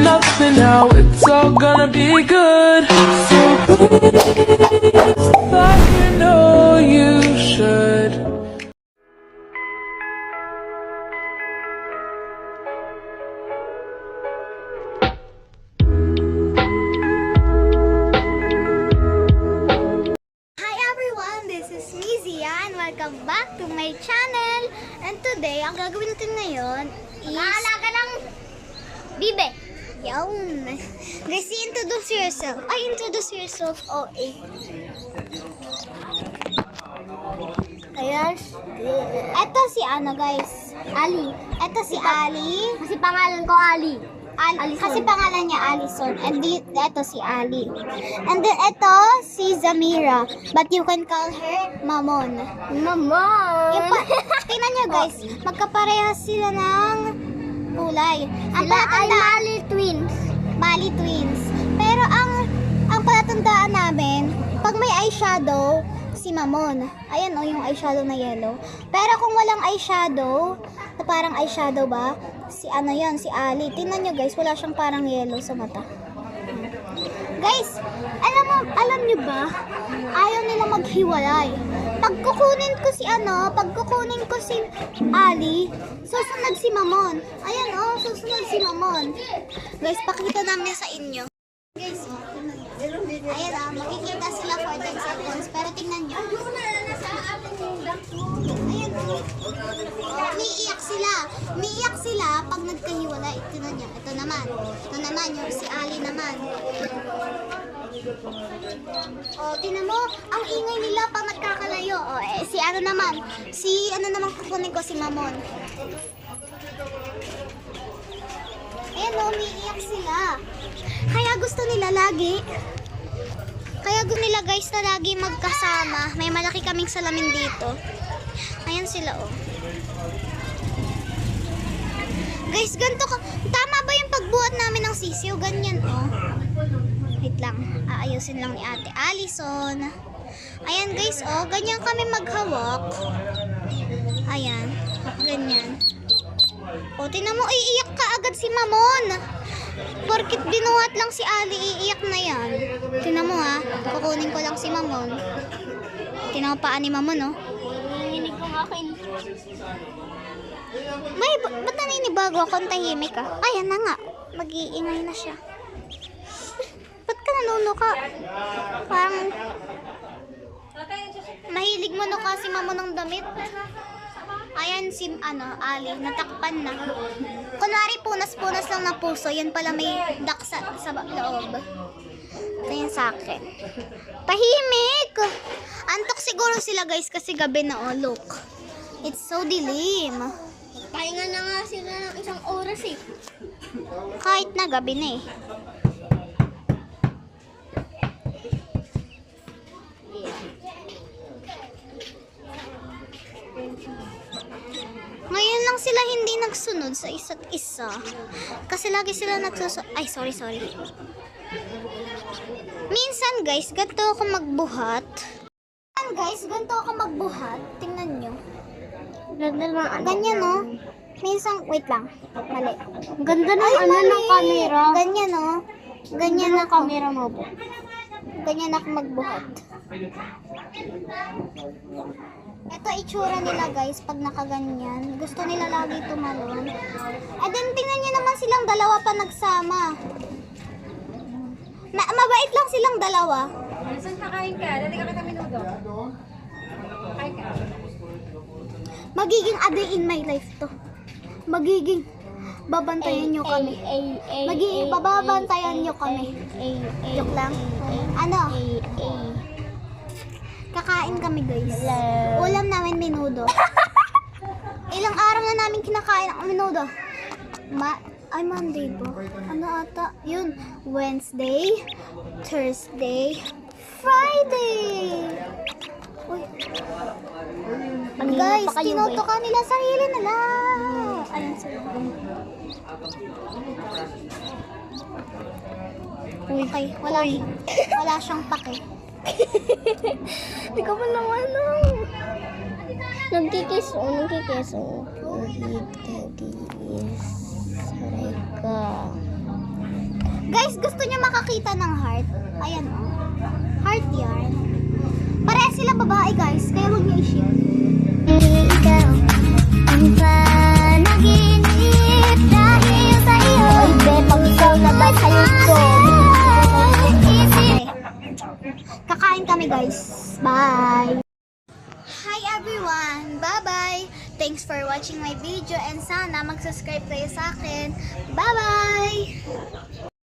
nothing now, it's all gonna be good. So please, like you know you should. Hi everyone, this is Mizia and welcome back to my channel. And today, ang gagawin natin ngayon is maalaga ng bibe. Yawn. Guys, introduce yourself. Introduce yourself. Guys, eto si guys. Ali. Eto si Ali. Kasi pangalan ko Ali. Kasi pangalan niya Alison. And eto si Ali. And then eto si Zamira. But you can call her Mamon. Mamon! Tingnan niyo guys. Magkaparehas sila ng kulay. Ang palatandaan, Mali twins. Mali twins. Pero ang palatandaan namin, pag may eyeshadow, si Mamon. Ayan yung eyeshadow na yellow. Pero kung walang eyeshadow, na parang eyeshadow ba? Si si Ali. Tingnan nyo guys, wala siyang parang yellow sa mata. Guys, alam nyo ba? Ayaw nila maghiwalay. Pagkukunin ko si Ali, susunod si Mamon. Ayan susunod si Mamon. Guys, pakita namin sa inyo. Guys, ayan makikita sila for 10 seconds. Pero tingnan nyo. Ayan umiiyak sila pag nagkahiwalay. Tingnan nyo. Ito naman yung si Ali naman. Tingnan mo, ang ingay nila pag nagkakalayo. Si kukunin ko si Mamon. Ayan umiiyak sila. Kaya gusto nila guys na lagi magkasama. May malaki kaming salamin dito. Ayan sila Guys, ganito tama ba yung pagbuhat namin ng sisiw? Ganyan Wait lang, aayusin lang ni Ate Alison. Ayan guys ganyan kami maghawak. Ayan, ganyan. Tingnan mo, iiyak ka agad si Mamon. Porkit binuhat lang si Ali, iiyak na yan. Tingnan mo kukunin ko lang si Mamon. Tingnan mo paan ni Mamon Hininig ko nga kayo. Ba't naninibago ako ang tahimik Ayan na nga, mag-iingay na siya. Ba't ka nanunuka? Parang mahilig mo si Mamon ng damit. Ayan si Ali, natakpan na. Kunwari punas-punas lang ng puso, yan pala may dak sa loob. Ito yan sa akin. Tahimik! Antok siguro sila guys kasi gabi na look. It's so dilim. Pahinga na nga sila ng isang oras Kahit na gabi na Ngayon lang sila hindi nagsunod sa isa't isa. Kasi lagi sila sorry. Minsan guys, ganito ako magbuhat. Tingnan nyo. Ganyan Minsan, wait lang. Mali. Ganda ng camera. Ganyan Ganyan ang camera mo po. Ganyan ako magbuhat. Ito itsura nila guys pag nakaganyan. Gusto nila lagi tumalon. And then tingnan nyo naman silang dalawa pa nagsama. Mabait lang silang dalawa. Saan kakain ka? Dali ka kita minuto. Kakain ka. Magiging a day in my life to. Magiging babantayan nyo kami. Magiging bababantayan nyo kami. Joke lang. Kakain kami guys. Ulam namin menudo. Ilang araw na namin kinakain ang menudo. Monday po. Ata? Yun. Wednesday, Thursday, Friday. Uy. Guys, tinutukan nila sarili nila. Ayan sila. Okay, wala siyang pake. Hindi ka pa naman nagkikis. Saray ka. Guys, gusto niyo makakita ng heart? Ayan oh. Heart yan. Pareha sila babae guys, kaya huwag niyo i-ship. Ikaw ang panaginip dahil sa iyo. Ay, be, pag ikaw na ba sa'yo ko? Kakain kami guys. Bye! Hi everyone! Bye-bye! Thanks for watching my video and sana mag-subscribe kayo sa akin. Bye-bye!